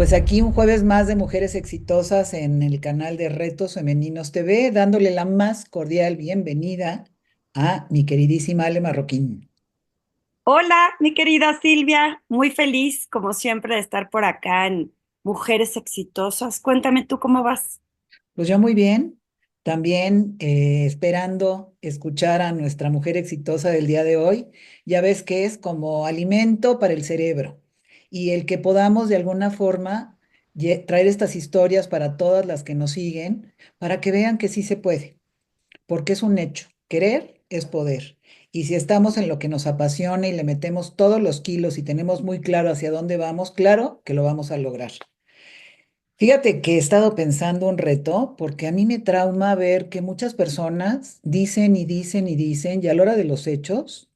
Pues aquí un jueves más de Mujeres Exitosas en el canal de Retos Femeninos TV, dándole la más cordial bienvenida a mi queridísima Ale Marroquín. Hola, mi querida Silvia, muy feliz como siempre de estar por acá en Mujeres Exitosas. Cuéntame tú cómo vas. Pues yo muy bien, también esperando escuchar a nuestra mujer exitosa del día de hoy. Ya ves que es como alimento para el cerebro y el que podamos de alguna forma traer estas historias para todas las que nos siguen, para que vean que sí se puede. Porque es un hecho. Querer es poder. Y si estamos en lo que nos apasiona y le metemos todos los kilos y tenemos muy claro hacia dónde vamos, claro que lo vamos a lograr. Fíjate que he estado pensando un reto porque a mí me trauma ver que muchas personas dicen y dicen y dicen y a la hora de los hechos,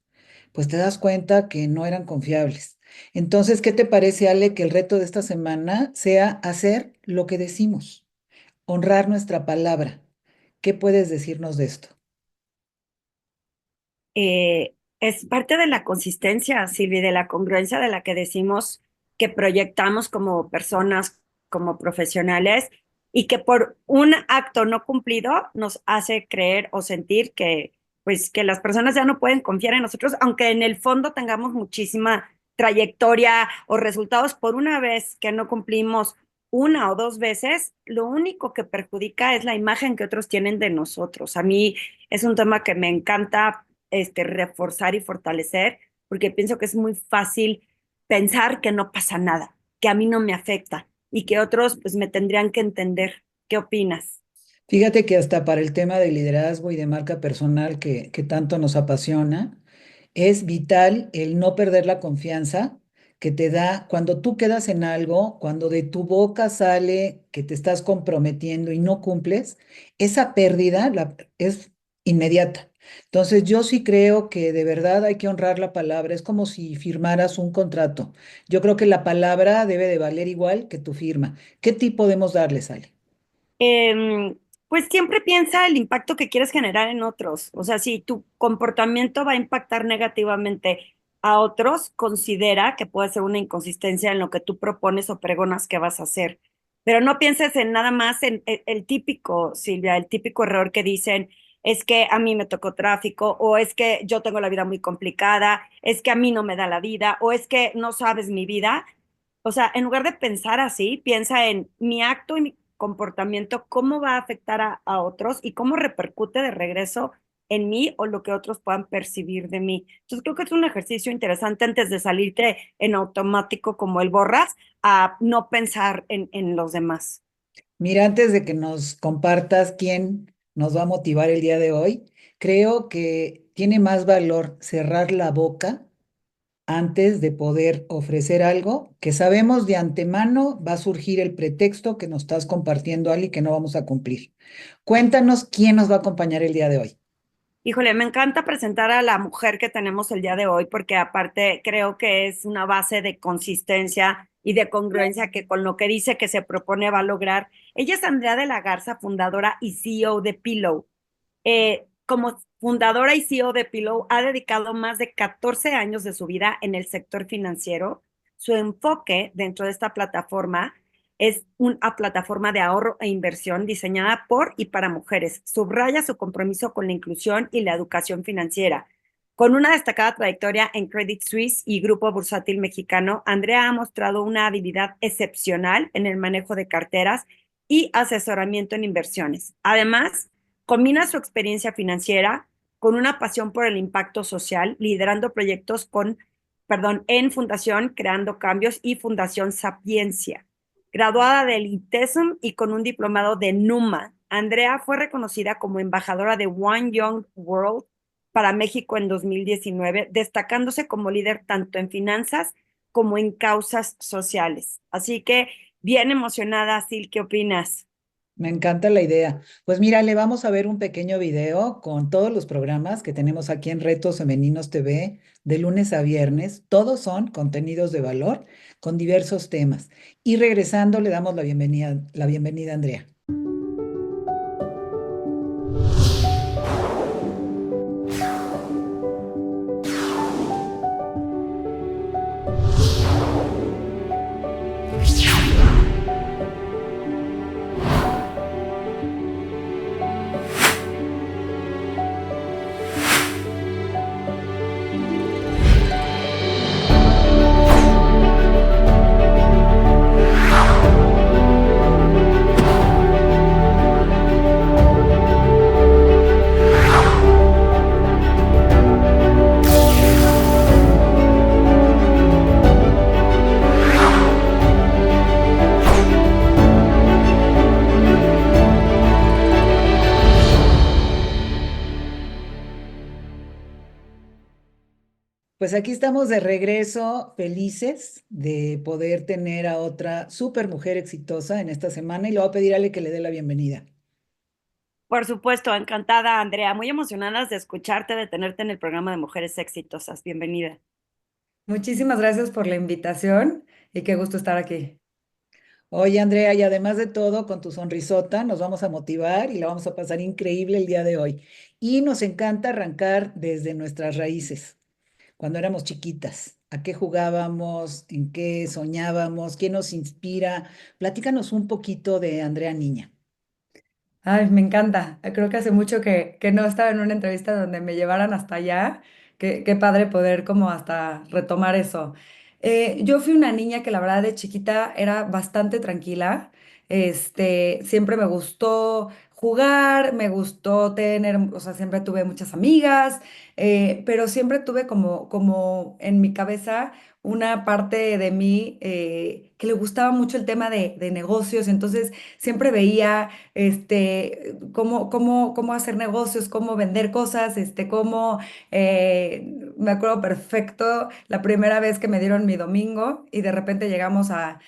pues te das cuenta que no eran confiables. Entonces, ¿qué te parece, Ale, que el reto de esta semana sea hacer lo que decimos, honrar nuestra palabra? ¿Qué puedes decirnos de esto? Es parte de la consistencia, Silvia, de la congruencia de la que decimos que proyectamos como personas, como profesionales, y que por un acto no cumplido nos hace creer o sentir que, pues, que las personas ya no pueden confiar en nosotros, aunque en el fondo tengamos muchísima trayectoria o resultados por una vez que no cumplimos una o dos veces, lo único que perjudica es la imagen que otros tienen de nosotros. A mí es un tema que me encanta reforzar y fortalecer, porque pienso que es muy fácil pensar que no pasa nada, que a mí no me afecta y que otros pues me tendrían que entender. ¿Qué opinas? Fíjate que hasta para el tema de liderazgo y de marca personal que tanto nos apasiona, es vital el no perder la confianza que te da cuando tú quedas en algo, cuando de tu boca sale que te estás comprometiendo y no cumples, esa pérdida es inmediata. Entonces yo sí creo que de verdad hay que honrar la palabra, es como si firmaras un contrato. Yo creo que la palabra debe de valer igual que tu firma. ¿Qué tipo podemos darle, Sale? Em, pues siempre piensa el impacto que quieres generar en otros. O sea, si tu comportamiento va a impactar negativamente a otros, considera que puede ser una inconsistencia en lo que tú propones o pregonas que vas a hacer. Pero no pienses en nada más en el típico, Silvia, el típico error que dicen es que a mí me tocó tráfico, o es que yo tengo la vida muy complicada, es que a mí no me da la vida, o es que no sabes mi vida. O sea, en lugar de pensar así, piensa en mi acto y mi comportamiento, cómo va a afectar a otros y cómo repercute de regreso en mí o lo que otros puedan percibir de mí. Entonces creo que es un ejercicio interesante antes de salirte en automático como el borras, a no pensar en los demás. Mira, antes de que nos compartas quién nos va a motivar el día de hoy, creo que tiene más valor cerrar la boca antes de poder ofrecer algo que sabemos de antemano va a surgir el pretexto que nos estás compartiendo, Ali, que no vamos a cumplir. Cuéntanos quién nos va a acompañar el día de hoy. Híjole, me encanta presentar a la mujer que tenemos el día de hoy porque aparte creo que es una base de consistencia y de congruencia que con lo que dice que se propone va a lograr. Ella es Andrea de la Garza, fundadora y CEO de Pillow. Como fundadora y CEO de Pillow, ha dedicado más de 14 años de su vida en el sector financiero. Su enfoque dentro de esta plataforma es una plataforma de ahorro e inversión diseñada por y para mujeres. Subraya su compromiso con la inclusión y la educación financiera. Con una destacada trayectoria en Credit Suisse y Grupo Bursátil Mexicano, Andrea ha mostrado una habilidad excepcional en el manejo de carteras y asesoramiento en inversiones. Además, combina su experiencia financiera con una pasión por el impacto social, liderando proyectos en Fundación Creando Cambios y Fundación Sapiencia. Graduada del ITESM y con un diplomado de NUMA, Andrea fue reconocida como embajadora de One Young World para México en 2019, destacándose como líder tanto en finanzas como en causas sociales. Así que bien emocionada, Sil, ¿qué opinas? Me encanta la idea. Pues mira, le vamos a ver un pequeño video con todos los programas que tenemos aquí en Retos Femeninos TV de lunes a viernes. Todos son contenidos de valor con diversos temas. Y regresando, le damos la bienvenida a Andrea. Pues aquí estamos de regreso, felices de poder tener a otra super mujer exitosa en esta semana y le voy a pedir a Ale que le dé la bienvenida. Por supuesto, encantada, Andrea. Muy emocionadas de escucharte, de tenerte en el programa de Mujeres Exitosas. Bienvenida. Muchísimas gracias por la invitación y qué gusto estar aquí. Oye, Andrea, y además de todo, con tu sonrisota nos vamos a motivar y la vamos a pasar increíble el día de hoy. Y nos encanta arrancar desde nuestras raíces, cuando éramos chiquitas. ¿A qué jugábamos? ¿En qué soñábamos? ¿Quién nos inspira? Platícanos un poquito de Andrea Niña. Ay, me encanta. Creo que hace mucho que no estaba en una entrevista donde me llevaran hasta allá. Qué padre poder como hasta retomar eso. Yo fui una niña que la verdad de chiquita era bastante tranquila. Siempre me gustó jugar, me gustó tener, o sea, siempre tuve muchas amigas, pero siempre tuve como en mi cabeza una parte de mí que le gustaba mucho el tema de negocios. Entonces siempre veía cómo hacer negocios, cómo vender cosas, me acuerdo perfecto la primera vez que me dieron mi domingo y de repente llegamos a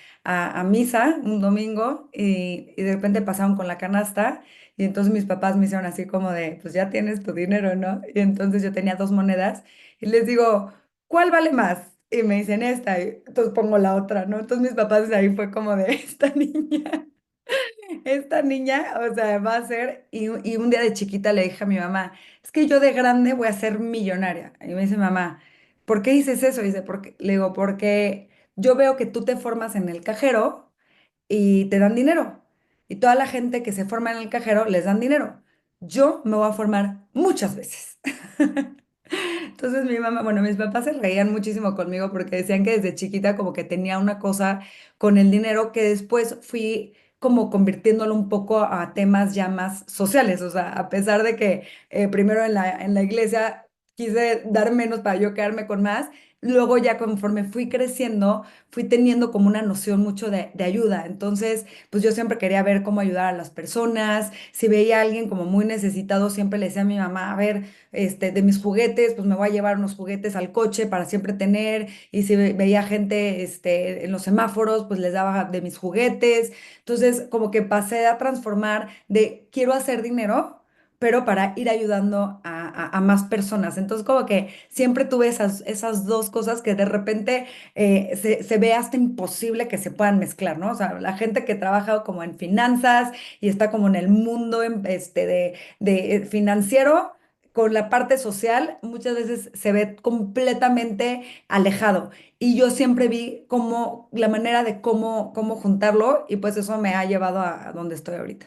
misa un domingo y de repente pasaron con la canasta y entonces mis papás me hicieron así como de, pues ya tienes tu dinero, ¿no? Y entonces yo tenía dos monedas y les digo, ¿cuál vale más? Y me dicen esta, y entonces pongo la otra, ¿no? Entonces mis papás ahí fue como de esta niña. Esta niña, o sea, va a ser, y un día de chiquita le dije a mi mamá, es que yo de grande voy a ser millonaria. Y me dice mamá, ¿por qué dices eso? Dice, porque, le digo, porque yo veo que tú te formas en el cajero y te dan dinero. Y toda la gente que se forma en el cajero les dan dinero. Yo me voy a formar muchas veces. Entonces mi mamá, bueno, mis papás se reían muchísimo conmigo porque decían que desde chiquita como que tenía una cosa con el dinero que después fui como convirtiéndolo un poco a temas ya más sociales. O sea, a pesar de que primero en la iglesia quise dar menos para yo quedarme con más, luego ya conforme fui creciendo, fui teniendo como una noción mucho de ayuda. Entonces, pues yo siempre quería ver cómo ayudar a las personas. Si veía a alguien como muy necesitado, siempre le decía a mi mamá, a ver, de mis juguetes, pues me voy a llevar unos juguetes al coche para siempre tener, y si veía gente, en los semáforos, pues les daba de mis juguetes. Entonces, como que pasé a transformar de quiero hacer dinero, pero para ir ayudando a más personas. Entonces, como que siempre tuve esas dos cosas que de repente se ve hasta imposible que se puedan mezclar, ¿no? O sea, la gente que trabaja como en finanzas y está como en el mundo de financiero con la parte social muchas veces se ve completamente alejado. Y yo siempre vi como la manera de cómo juntarlo y pues eso me ha llevado a donde estoy ahorita.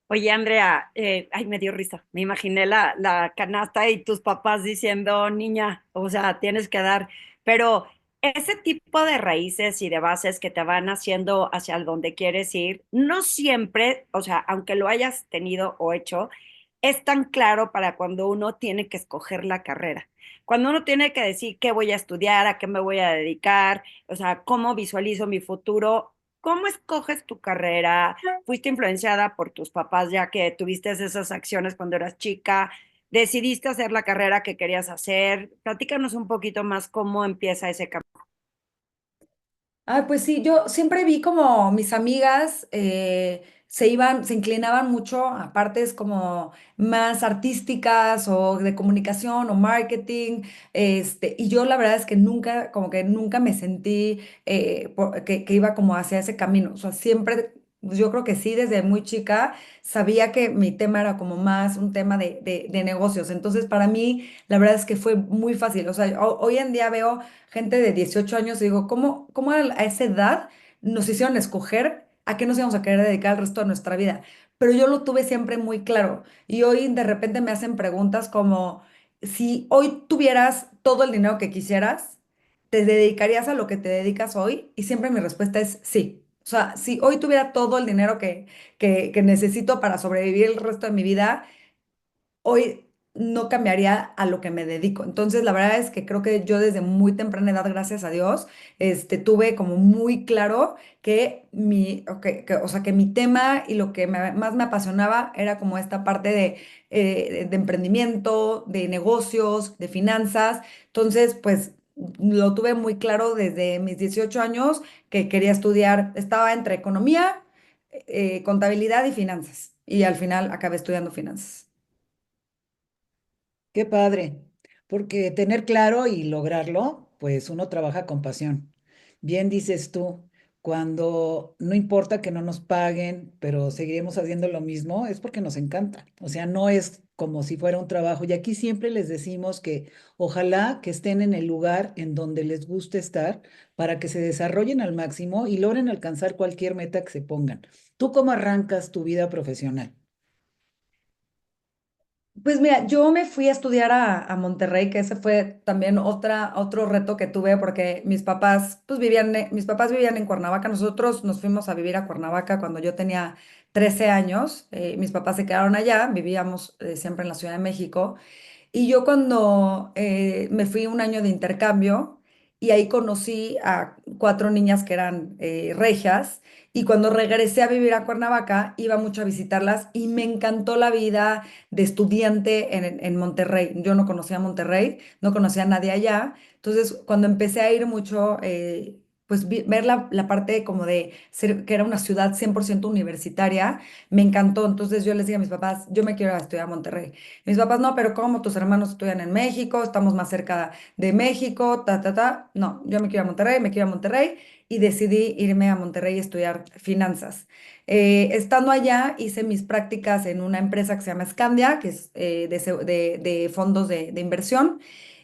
Oye, Andrea, ay, me dio risa. Me imaginé la canasta y tus papás diciendo, niña, o sea, tienes que dar. Pero ese tipo de raíces y de bases que te van haciendo hacia donde quieres ir, no siempre, o sea, aunque lo hayas tenido o hecho, es tan claro para cuando uno tiene que escoger la carrera. Cuando uno tiene que decir qué voy a estudiar, a qué me voy a dedicar, o sea, cómo visualizo mi futuro. ¿Cómo escoges tu carrera? ¿Fuiste influenciada por tus papás ya que tuviste esas acciones cuando eras chica? ¿Decidiste hacer la carrera que querías hacer? Platícanos un poquito más cómo empieza ese camino. Ah, pues sí, yo siempre vi como mis amigas se inclinaban mucho a partes como más artísticas o de comunicación o marketing, y yo la verdad es que nunca, como que nunca me sentí que iba como hacia ese camino. O sea, siempre, pues yo creo que sí, desde muy chica sabía que mi tema era como más un tema de negocios. Entonces, para mí, la verdad es que fue muy fácil. O sea, hoy en día veo gente de 18 años y digo, ¿cómo a esa edad nos hicieron escoger a qué nos íbamos a querer dedicar el resto de nuestra vida? Pero yo lo tuve siempre muy claro. Y hoy de repente me hacen preguntas como, si hoy tuvieras todo el dinero que quisieras, ¿te dedicarías a lo que te dedicas hoy? Y siempre mi respuesta es sí. O sea, si hoy tuviera todo el dinero que necesito para sobrevivir el resto de mi vida, hoy no cambiaría a lo que me dedico. Entonces, la verdad es que creo que yo desde muy temprana edad, gracias a Dios, tuve como muy claro que o sea, que mi tema y lo que más me apasionaba era como esta parte de emprendimiento, de negocios, de finanzas. Entonces, pues lo tuve muy claro desde mis 18 años que quería estudiar, estaba entre economía, contabilidad y finanzas. Y al final acabé estudiando finanzas. Qué padre, porque tener claro y lograrlo, pues uno trabaja con pasión. Bien dices tú, cuando no importa que no nos paguen, pero seguiremos haciendo lo mismo, es porque nos encanta. O sea, no es como si fuera un trabajo. Y aquí siempre les decimos que ojalá que estén en el lugar en donde les guste estar para que se desarrollen al máximo y logren alcanzar cualquier meta que se pongan. ¿Tú cómo arrancas tu vida profesional? Pues mira, yo me fui a estudiar a Monterrey, que ese fue también otro reto que tuve porque mis papás vivían en Cuernavaca, nosotros nos fuimos a vivir a Cuernavaca cuando yo tenía 13 años, mis papás se quedaron allá, vivíamos siempre en la Ciudad de México. Y yo cuando me fui un año de intercambio y ahí conocí a cuatro niñas que eran regias y cuando regresé a vivir a Cuernavaca iba mucho a visitarlas y me encantó la vida de estudiante en Monterrey. Yo no conocía Monterrey, no conocía a nadie allá. Entonces cuando empecé a ir mucho, pues ver la parte como de ser, que era una ciudad 100% universitaria, me encantó. Entonces yo les dije a mis papás, yo me quiero ir a estudiar a Monterrey. Mis papás, no, pero ¿cómo? Tus hermanos estudian en México, estamos más cerca de México, ta, ta, ta. No, yo me quiero a Monterrey, me quiero a Monterrey y decidí irme a Monterrey y estudiar finanzas. Estando allá, hice mis prácticas en una empresa que se llama Scandia, que es de fondos de inversión.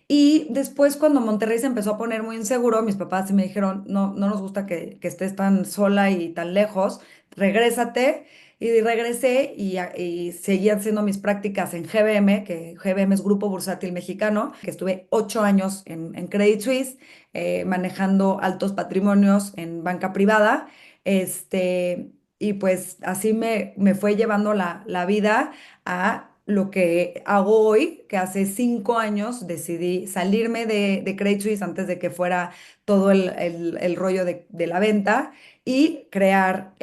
Y después, cuando Monterrey se empezó a poner muy inseguro, mis papás sí me dijeron, no, no nos gusta que estés tan sola y tan lejos, regrésate. Y regresé y seguí haciendo mis prácticas en GBM, que GBM es Grupo Bursátil Mexicano, que estuve 8 años en Credit Suisse, manejando altos patrimonios en banca privada. Y pues así me fue llevando la vida a lo que hago hoy, que hace 5 años decidí salirme de Credit Suisse antes de que fuera todo el rollo de la venta y crear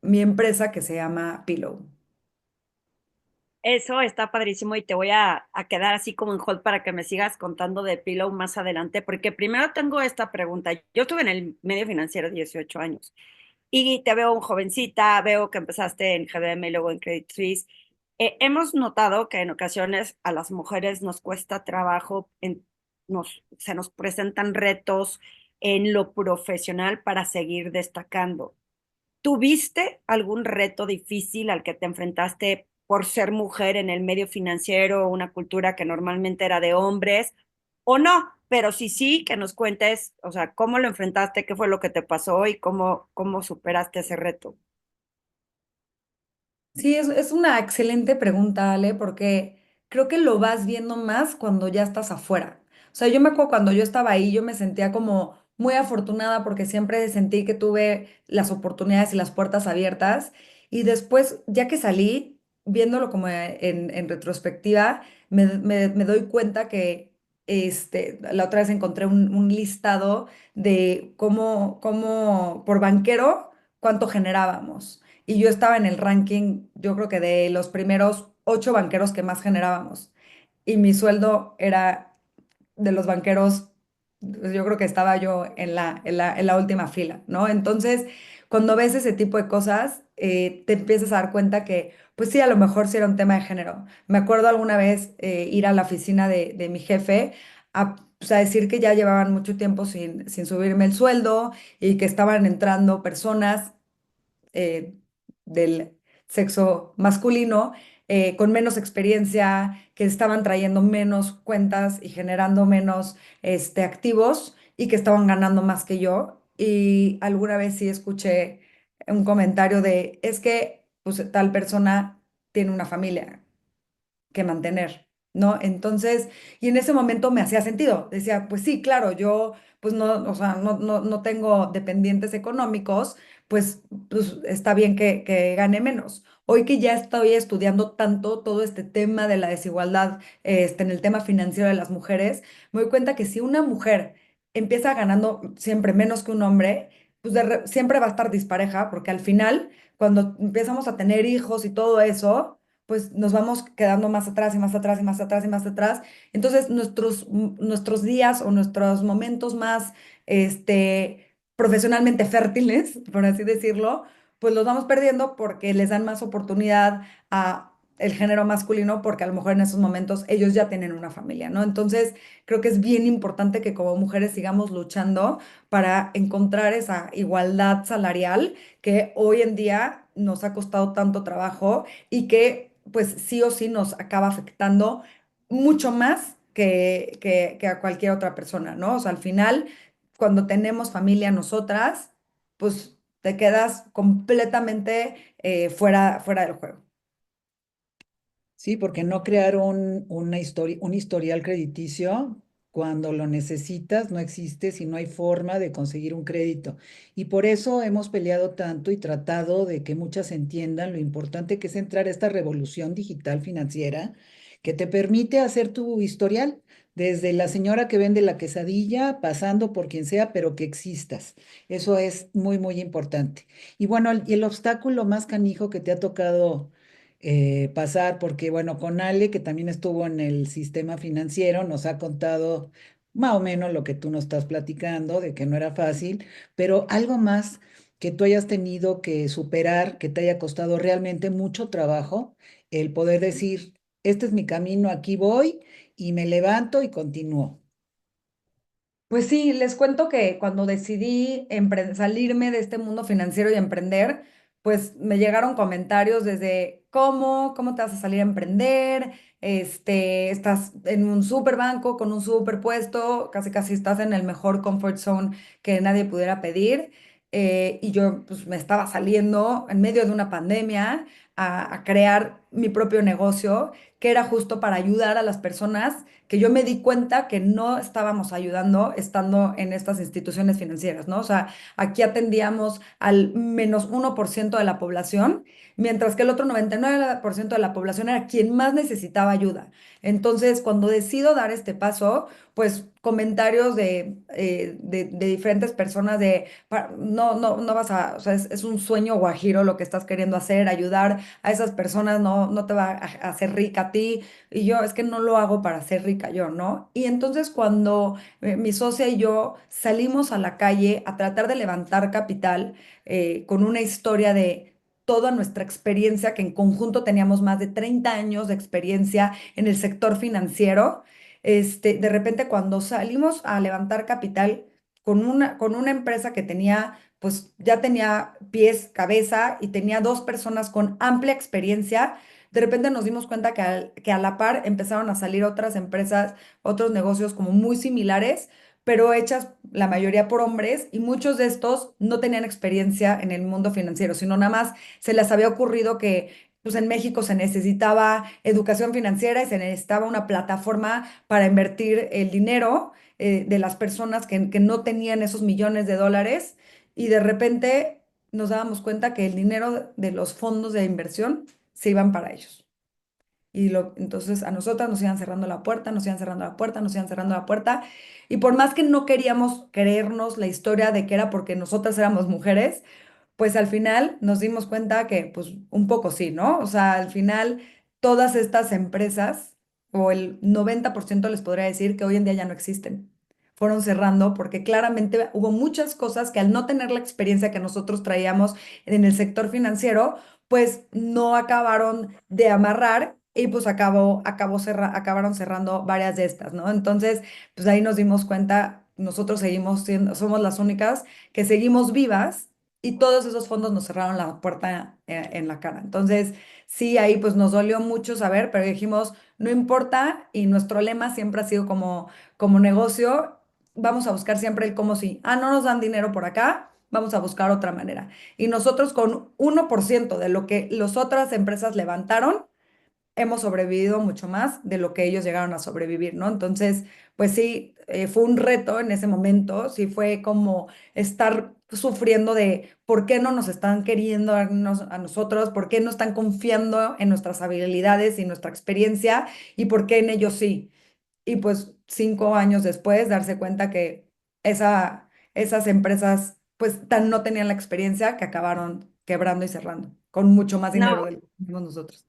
mi empresa que se llama Pillow. Eso está padrísimo y te voy a quedar así como en hold para que me sigas contando de Pillow más adelante, porque primero tengo esta pregunta. Yo estuve en el medio financiero 18 años y te veo un jovencita, veo que empezaste en GBM y luego en Credit Suisse. Hemos notado que en ocasiones a las mujeres nos cuesta trabajo, se nos presentan retos en lo profesional para seguir destacando. ¿Tuviste algún reto difícil al que te enfrentaste por ser mujer en el medio financiero, una cultura que normalmente era de hombres, o no? Pero sí, sí, que nos cuentes, o sea, cómo lo enfrentaste, qué fue lo que te pasó y cómo superaste ese reto. Sí, es una excelente pregunta, Ale, porque creo que lo vas viendo más cuando ya estás afuera. O sea, yo me acuerdo cuando yo estaba ahí, yo me sentía como muy afortunada porque siempre sentí que tuve las oportunidades y las puertas abiertas. Y después, ya que salí, viéndolo como en retrospectiva, me doy cuenta que la otra vez encontré un listado de cómo por banquero, cuánto generábamos y yo estaba en el ranking, yo creo que de los primeros 8 banqueros que más generábamos. Y mi sueldo era de los banqueros, pues, yo creo que estaba yo en la última fila, ¿no? Entonces, cuando ves ese tipo de cosas, te empiezas a dar cuenta que, pues sí, a lo mejor sí era un tema de género. Me acuerdo alguna vez ir a la oficina de mi jefe pues, a decir que ya llevaban mucho tiempo sin subirme el sueldo y que estaban entrando personas eh, del sexo masculino con menos experiencia, que estaban trayendo menos cuentas y generando menos activos y que estaban ganando más que yo. Y alguna vez sí escuché un comentario es que pues, tal persona tiene una familia que mantener, ¿no? Entonces, y en ese momento me hacía sentido. Decía, pues sí, claro, yo pues no, o sea, no tengo dependientes económicos, pues está bien que gane menos. Hoy que ya estoy estudiando tanto todo este tema de la desigualdad, en el tema financiero de las mujeres, me doy cuenta que si una mujer empieza ganando siempre menos que un hombre, pues siempre va a estar dispareja, porque al final, cuando empezamos a tener hijos y todo eso, pues nos vamos quedando más atrás y más atrás y más atrás y más atrás. Entonces, nuestros días o nuestros momentos más, profesionalmente fértiles, por así decirlo, pues los vamos perdiendo porque les dan más oportunidad a el género masculino, porque a lo mejor en esos momentos ellos ya tienen una familia, ¿no? Entonces, creo que es bien importante que como mujeres sigamos luchando para encontrar esa igualdad salarial que hoy en día nos ha costado tanto trabajo y que pues sí o sí nos acaba afectando mucho más que a cualquier otra persona, ¿no? O sea, al final, cuando tenemos familia nosotras, pues te quedas completamente fuera del juego. Sí, porque no crear una historia, un historial crediticio cuando lo necesitas no existe si no hay forma de conseguir un crédito. Y por eso hemos peleado tanto y tratado de que muchas entiendan lo importante que es entrar a esta revolución digital financiera que te permite hacer tu historial, desde la señora que vende la quesadilla, pasando por quien sea, pero que existas. Eso es muy, muy importante. Y bueno, y el obstáculo más canijo que te ha tocado pasar, porque bueno, con Ale, que también estuvo en el sistema financiero, nos ha contado más o menos lo que tú nos estás platicando, de que no era fácil, pero algo más que tú hayas tenido que superar, que te haya costado realmente mucho trabajo, el poder decir, este es mi camino, aquí voy y me levanto y continúo. Pues sí, les cuento que cuando decidí salirme de este mundo financiero y emprender, pues me llegaron comentarios desde cómo te vas a salir a emprender, estás en un super banco con un super puesto, casi casi estás en el mejor comfort zone que nadie pudiera pedir. Y yo pues me estaba saliendo en medio de una pandemia a crear mi propio negocio, que era justo para ayudar a las personas que yo me di cuenta que no estábamos ayudando estando en estas instituciones financieras, ¿no? O sea, aquí atendíamos al -1% de la población, mientras que el otro 99% de la población era quien más necesitaba ayuda. Entonces, cuando decido dar este paso, pues comentarios de diferentes personas de, no vas a, o sea, es un sueño guajiro lo que estás queriendo hacer, ayudar a esas personas, no te va a hacer rica a ti, y yo, es que no lo hago para ser rica yo, ¿no? Y entonces cuando mi socia y yo salimos a la calle a tratar de levantar capital, con una historia de toda nuestra experiencia, que en conjunto teníamos más de 30 años de experiencia en el sector financiero, de repente cuando salimos a levantar capital con una empresa que tenía, pues ya tenía pies, cabeza y tenía dos personas con amplia experiencia, de repente nos dimos cuenta que a la par empezaron a salir otras empresas, otros negocios como muy similares, pero hechas la mayoría por hombres, y muchos de estos no tenían experiencia en el mundo financiero, sino nada más se les había ocurrido que pues en México se necesitaba educación financiera y se necesitaba una plataforma para invertir el dinero, de las personas que no tenían esos millones de dólares, y de repente nos dábamos cuenta que el dinero de los fondos de inversión se iban para ellos. Entonces a nosotras nos iban cerrando la puerta, nos iban cerrando la puerta, nos iban cerrando la puerta. Y por más que no queríamos creernos la historia de que era porque nosotras éramos mujeres, pues al final nos dimos cuenta que pues un poco sí, ¿no? O sea, al final todas estas empresas, o el 90% les podría decir que hoy en día ya no existen. Fueron cerrando porque claramente hubo muchas cosas que al no tener la experiencia que nosotros traíamos en el sector financiero, pues no acabaron de amarrar, y pues acabaron cerrando varias de estas, ¿no? Entonces, pues ahí nos dimos cuenta, nosotros seguimos siendo, somos las únicas que seguimos vivas, y todos esos fondos nos cerraron la puerta en la cara. Entonces, sí, ahí pues nos dolió mucho saber, pero dijimos, no importa, y nuestro lema siempre ha sido como negocio, vamos a buscar siempre el cómo sí. Ah, no nos dan dinero por acá, vamos a buscar otra manera. Y nosotros con 1% de lo que las otras empresas levantaron, hemos sobrevivido mucho más de lo que ellos llegaron a sobrevivir, ¿no? Entonces, pues sí, fue un reto en ese momento, sí fue como estar sufriendo de por qué no nos están queriendo a nosotros, por qué no están confiando en nuestras habilidades y nuestra experiencia y por qué en ellos sí. Y pues 5 años después darse cuenta que esas empresas pues no tenían la experiencia que acabaron quebrando y cerrando con mucho más dinero No, del que teníamos nosotros.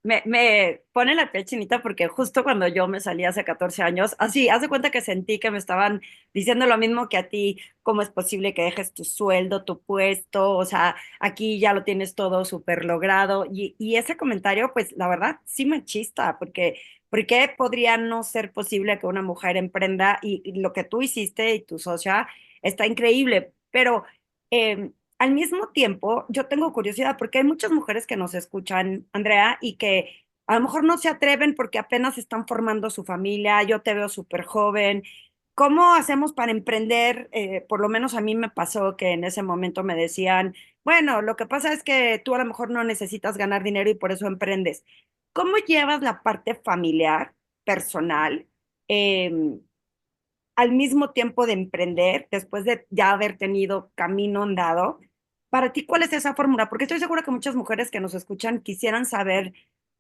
me pone la piel chinita porque justo cuando yo me salí hace 14 años, así, haz de cuenta que sentí que me estaban diciendo lo mismo que a ti, cómo es posible que dejes tu sueldo, tu puesto, o sea, aquí ya lo tienes todo súper logrado. Y ese comentario, pues la verdad, sí me chista, porque ¿por qué podría no ser posible que una mujer emprenda? Y lo que tú hiciste y tu socia está increíble, pero... al mismo tiempo, yo tengo curiosidad porque hay muchas mujeres que nos escuchan, Andrea, y que a lo mejor no se atreven porque apenas están formando su familia. Yo te veo súper joven. ¿Cómo hacemos para emprender? Por lo menos a mí me pasó que en ese momento me decían, bueno, lo que pasa es que tú a lo mejor no necesitas ganar dinero y por eso emprendes. ¿Cómo llevas la parte familiar, personal? em, Al mismo tiempo de emprender, después de ya haber tenido camino andado, para ti, ¿cuál es esa fórmula? Porque estoy segura que muchas mujeres que nos escuchan quisieran saber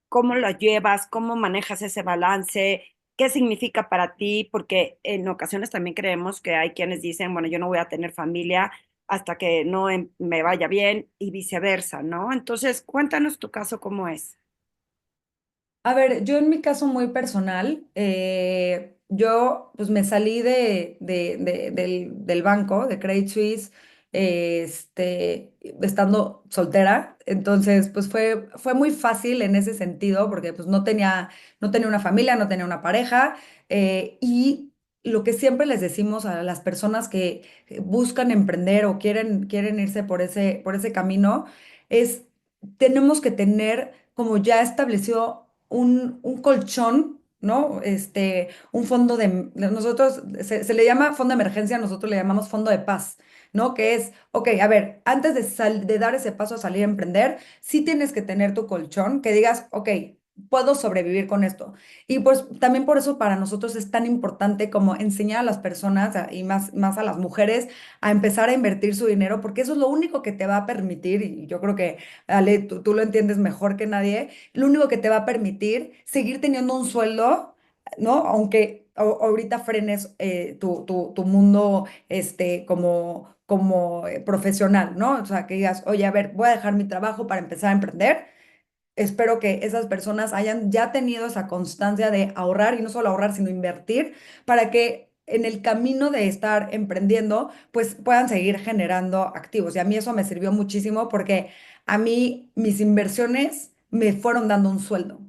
cómo lo llevas, cómo manejas ese balance, qué significa para ti, porque en ocasiones también creemos que hay quienes dicen, bueno, yo no voy a tener familia hasta que no me vaya bien y viceversa, ¿no? Entonces, cuéntanos tu caso, ¿cómo es? A ver, yo en mi caso muy personal, yo pues me salí del banco, de Credit Suisse, estando soltera, entonces pues fue muy fácil en ese sentido porque pues no tenía una familia, no tenía una pareja y lo que siempre les decimos a las personas que buscan emprender o quieren irse por ese camino es tenemos que tener como ya establecido un colchón, ¿no? Un fondo nosotros se le llama fondo de emergencia, nosotros le llamamos fondo de paz, ¿no? Que es, ok, a ver, antes de dar ese paso a salir a emprender, sí tienes que tener tu colchón, que digas, ok, puedo sobrevivir con esto. Y pues también por eso para nosotros es tan importante como enseñar a las personas y más a las mujeres a empezar a invertir su dinero, porque eso es lo único que te va a permitir, y yo creo que Ale, tú lo entiendes mejor que nadie, lo único que te va a permitir seguir teniendo un sueldo, ¿no? Aunque ahorita frenes tu mundo como profesional, ¿no? O sea, que digas, oye, a ver, voy a dejar mi trabajo para empezar a emprender. Espero que esas personas hayan ya tenido esa constancia de ahorrar y no solo ahorrar, sino invertir para que en el camino de estar emprendiendo, pues puedan seguir generando activos. Y a mí eso me sirvió muchísimo porque a mí mis inversiones me fueron dando un sueldo.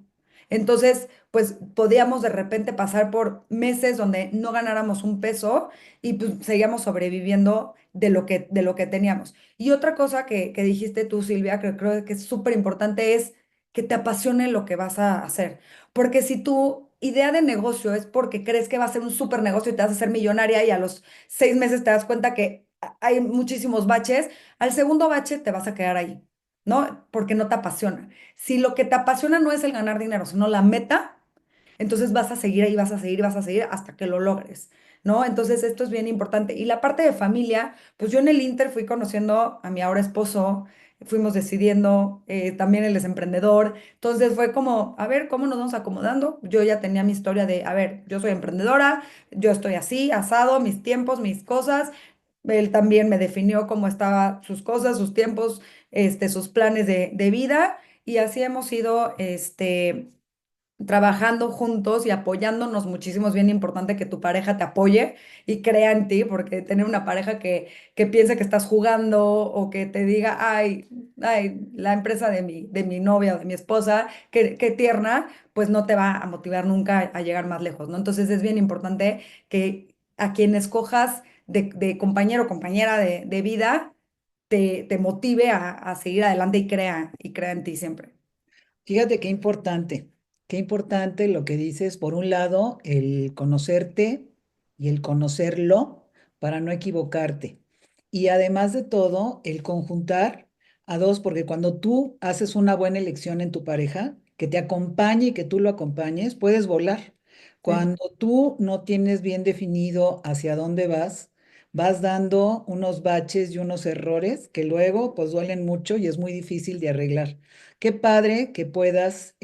Entonces, pues podíamos de repente pasar por meses donde no ganáramos un peso y pues seguíamos sobreviviendo de lo que teníamos. Y otra cosa que dijiste tú, Silvia, que creo que es súper importante es que te apasione lo que vas a hacer. Porque si tu idea de negocio es porque crees que va a ser un súper negocio y te vas a hacer millonaria y a los 6 meses te das cuenta que hay muchísimos baches, al segundo bache te vas a quedar ahí, ¿no? Porque no te apasiona. Si lo que te apasiona no es el ganar dinero, sino la meta, entonces vas a seguir ahí, vas a seguir, vas a seguir hasta que lo logres, ¿no? Entonces esto es bien importante. Y la parte de familia, pues yo en el Inter fui conociendo a mi ahora esposo, fuimos decidiendo, también él es emprendedor, entonces fue como, a ver, ¿cómo nos vamos acomodando? Yo ya tenía mi historia de, a ver, yo soy emprendedora, yo estoy así, asado, mis tiempos, mis cosas. Él también me definió cómo estaban sus cosas, sus tiempos, sus planes de vida, y así hemos ido, trabajando juntos y apoyándonos muchísimo. Es bien importante que tu pareja te apoye y crea en ti, porque tener una pareja que piense que estás jugando o que te diga, ay, ay, la empresa de mi novia o de mi esposa, qué tierna, pues no te va a motivar nunca a llegar más lejos, ¿no? Entonces es bien importante que a quien escojas de compañero o compañera de vida, te motive a seguir adelante y crea en ti siempre. Fíjate qué importante lo que dices. Por un lado, el conocerte y el conocerlo para no equivocarte. Y además de todo, el conjuntar A dos, porque cuando tú haces una buena elección en tu pareja, que te acompañe y que tú lo acompañes, puedes volar. Sí. Cuando tú no tienes bien definido hacia dónde vas, vas dando unos baches y unos errores que luego pues duelen mucho y es muy difícil de arreglar. Qué padre que puedas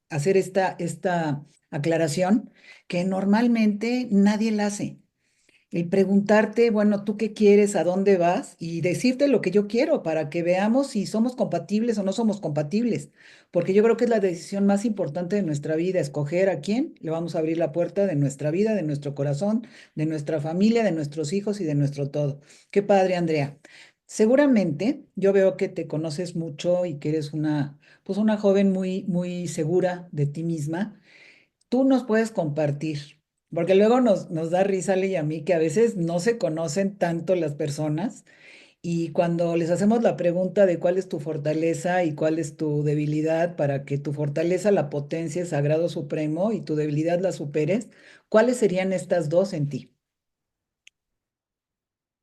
hacer esta aclaración que normalmente nadie la hace. El preguntarte, bueno, ¿tú qué quieres? ¿A dónde vas? Y decirte lo que yo quiero para que veamos si somos compatibles o no somos compatibles. Porque yo creo que es la decisión más importante de nuestra vida, escoger a quién le vamos a abrir la puerta de nuestra vida, de nuestro corazón, de nuestra familia, de nuestros hijos y de nuestro todo. Qué padre, Andrea. Seguramente yo veo que te conoces mucho y que eres pues una joven muy, muy segura de ti misma. Tú nos puedes compartir, porque luego nos da risa, Ale y a mí, que a veces no se conocen tanto las personas y cuando les hacemos la pregunta de cuál es tu fortaleza y cuál es tu debilidad para que tu fortaleza la potencies a grado supremo y tu debilidad la superes, ¿cuáles serían estas dos en ti?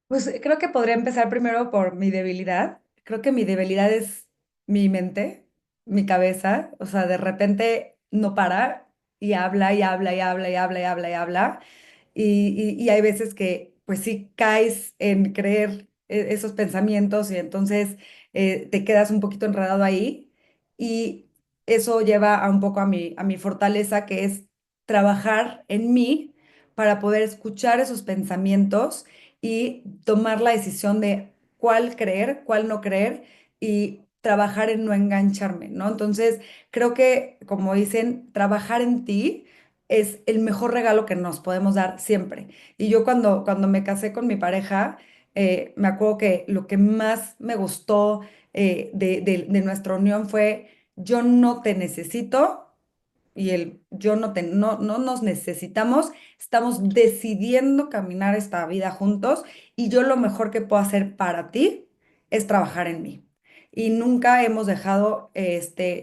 Pues creo que podría empezar primero por mi debilidad. Creo que mi debilidad es mi mente, mi cabeza. O sea, de repente no para y habla y habla y habla y habla y habla y habla. Y hay veces que pues sí caes en creer esos pensamientos y entonces te quedas un poquito enredado ahí. Y eso lleva a un poco a mi fortaleza, que es trabajar en mí para poder escuchar esos pensamientos y tomar la decisión de cuál creer, cuál no creer y trabajar en no engancharme, ¿no? Entonces, creo que, como dicen, trabajar en ti es el mejor regalo que nos podemos dar siempre. Y yo cuando me casé con mi pareja, me acuerdo que lo que más me gustó de nuestra unión fue: yo no te necesito, y el yo no nos necesitamos, estamos decidiendo caminar esta vida juntos y yo lo mejor que puedo hacer para ti es trabajar en mí. Y nunca hemos dejado,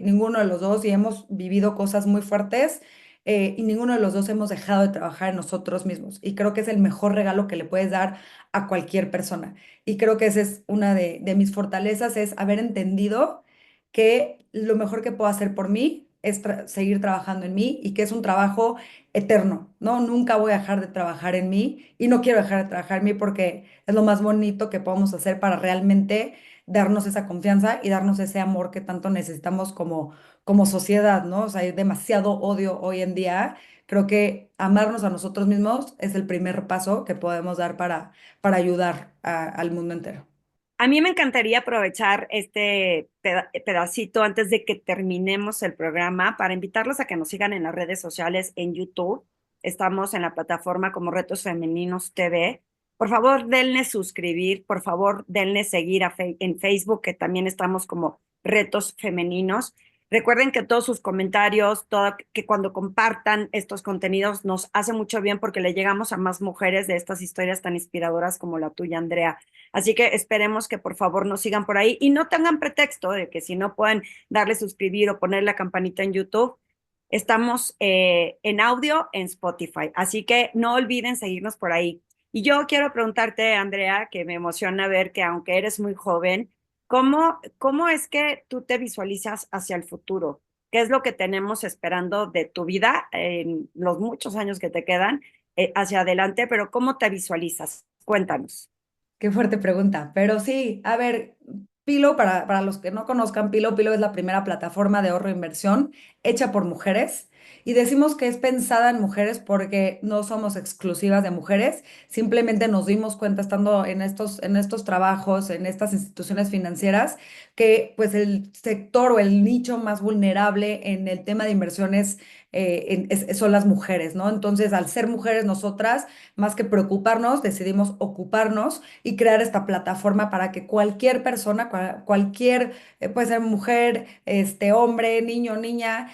ninguno de los dos, y hemos vivido cosas muy fuertes, y ninguno de los dos hemos dejado de trabajar en nosotros mismos. Y creo que es el mejor regalo que le puedes dar a cualquier persona. Y creo que esa es una de mis fortalezas, es haber entendido que lo mejor que puedo hacer por mí es seguir trabajando en mí, y que es un trabajo eterno, ¿no? Nunca voy a dejar de trabajar en mí y no quiero dejar de trabajar en mí porque es lo más bonito que podemos hacer para realmente darnos esa confianza y darnos ese amor que tanto necesitamos como sociedad, ¿no? O sea, hay demasiado odio hoy en día. Creo que amarnos a nosotros mismos es el primer paso que podemos dar para ayudar al mundo entero. A mí me encantaría aprovechar este pedacito antes de que terminemos el programa para invitarlos a que nos sigan en las redes sociales en YouTube. Estamos en la plataforma como Retos Femeninos TV. Por favor, denle suscribir, por favor, denle seguir en Facebook, que también estamos como Retos Femeninos. Recuerden que todos sus comentarios, que cuando compartan estos contenidos nos hace mucho bien porque le llegamos a más mujeres de estas historias tan inspiradoras como la tuya, Andrea. Así que esperemos que por favor nos sigan por ahí y no tengan pretexto de que si no pueden darle suscribir o poner la campanita en YouTube, estamos en audio en Spotify. Así que no olviden seguirnos por ahí. Y yo quiero preguntarte, Andrea, que me emociona ver que aunque eres muy joven, ¿cómo es que tú te visualizas hacia el futuro? ¿Qué es lo que tenemos esperando de tu vida en los muchos años que te quedan hacia adelante? Pero ¿cómo te visualizas? Cuéntanos. Qué fuerte pregunta, pero sí, a ver, Pilo, para los que no conozcan, Pilo es la primera plataforma de ahorro e inversión hecha por mujeres, y decimos que es pensada en mujeres porque no somos exclusivas de mujeres, simplemente nos dimos cuenta estando en estos trabajos, en estas instituciones financieras, que pues el sector o el nicho más vulnerable en el tema de inversiones son las mujeres, ¿no? Entonces, al ser mujeres nosotras, más que preocuparnos, decidimos ocuparnos y crear esta plataforma para que cualquier persona, cualquier, puede ser mujer, hombre, niño, niña,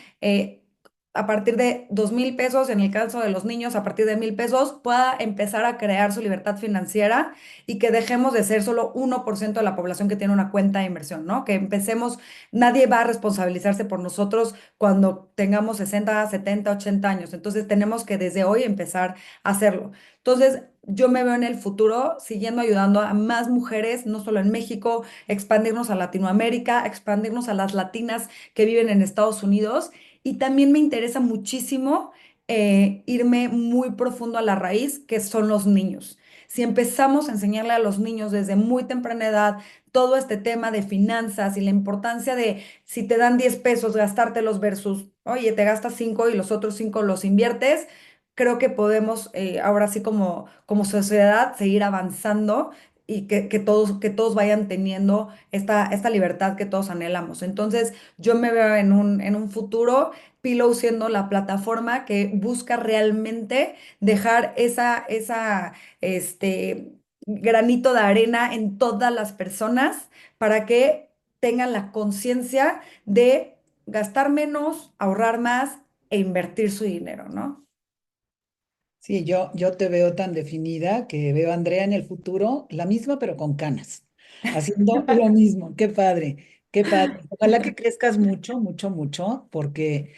a partir de 2,000 pesos, en el caso de los niños, a partir de 1,000 pesos, pueda empezar a crear su libertad financiera y que dejemos de ser solo 1% de la población que tiene una cuenta de inversión, ¿no? Que empecemos, nadie va a responsabilizarse por nosotros cuando tengamos 60, 70, 80 años. Entonces tenemos que desde hoy empezar a hacerlo. Entonces, yo me veo en el futuro siguiendo ayudando a más mujeres, no solo en México, expandirnos a Latinoamérica, expandirnos a las latinas que viven en Estados Unidos. Y también me interesa muchísimo irme muy profundo a la raíz, que son los niños. Si empezamos a enseñarle a los niños desde muy temprana edad todo este tema de finanzas y la importancia de si te dan 10 pesos, gastártelos versus, oye, te gastas 5 y los otros 5 los inviertes, creo que podemos ahora sí como sociedad seguir avanzando y que todos vayan teniendo esta libertad que todos anhelamos. Entonces, yo me veo en un futuro, Pillow siendo la plataforma que busca realmente dejar granito de arena en todas las personas para que tengan la conciencia de gastar menos, ahorrar más e invertir su dinero, ¿no? Sí, yo te veo tan definida que veo a Andrea en el futuro, la misma pero con canas, haciendo lo mismo. Qué padre, qué padre. Ojalá que crezcas mucho, mucho, mucho, porque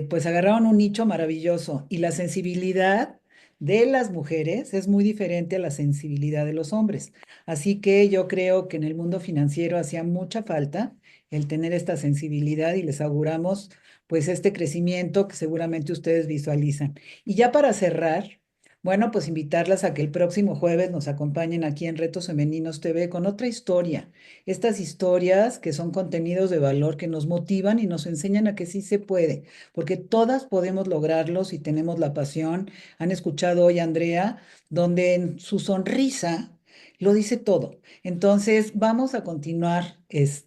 pues agarraron un nicho maravilloso y la sensibilidad de las mujeres es muy diferente a la sensibilidad de los hombres. Así que yo creo que en el mundo financiero hacía mucha falta el tener esta sensibilidad y les auguramos pues este crecimiento que seguramente ustedes visualizan. Y ya para cerrar, bueno, pues invitarlas a que el próximo jueves nos acompañen aquí en Retos Femeninos TV con otra historia. Estas historias que son contenidos de valor que nos motivan y nos enseñan a que sí se puede, porque todas podemos lograrlo si tenemos la pasión. Han escuchado hoy a Andrea, donde en su sonrisa lo dice todo. Entonces, vamos a continuar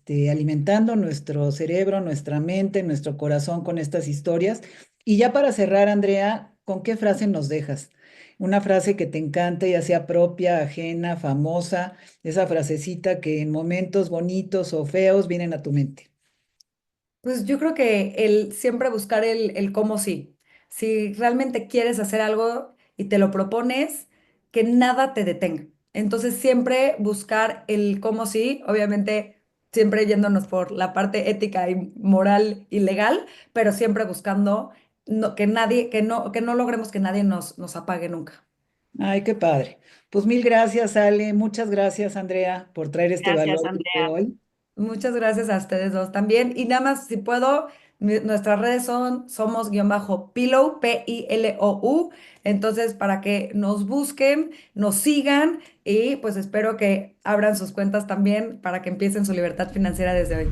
alimentando nuestro cerebro, nuestra mente, nuestro corazón con estas historias. Y ya para cerrar, Andrea, ¿con qué frase nos dejas? Una frase que te encante, ya sea propia, ajena, famosa, esa frasecita que en momentos bonitos o feos vienen a tu mente. Pues yo creo que el siempre buscar el cómo sí. Si realmente quieres hacer algo y te lo propones, que nada te detenga. Entonces siempre buscar el cómo sí, obviamente siempre yéndonos por la parte ética y moral y legal, pero siempre buscando que nadie, que no logremos que nadie nos apague nunca. Ay, qué padre. Pues mil gracias, Ale. Muchas gracias, Andrea, por traer este Gracias, valor de Andrea. hoy. Muchas gracias a ustedes dos también. Y nada más, si puedo, nuestras redes son somos-pillow, Pilou. Entonces, para que nos busquen, nos sigan y pues espero que abran sus cuentas también para que empiecen su libertad financiera desde hoy.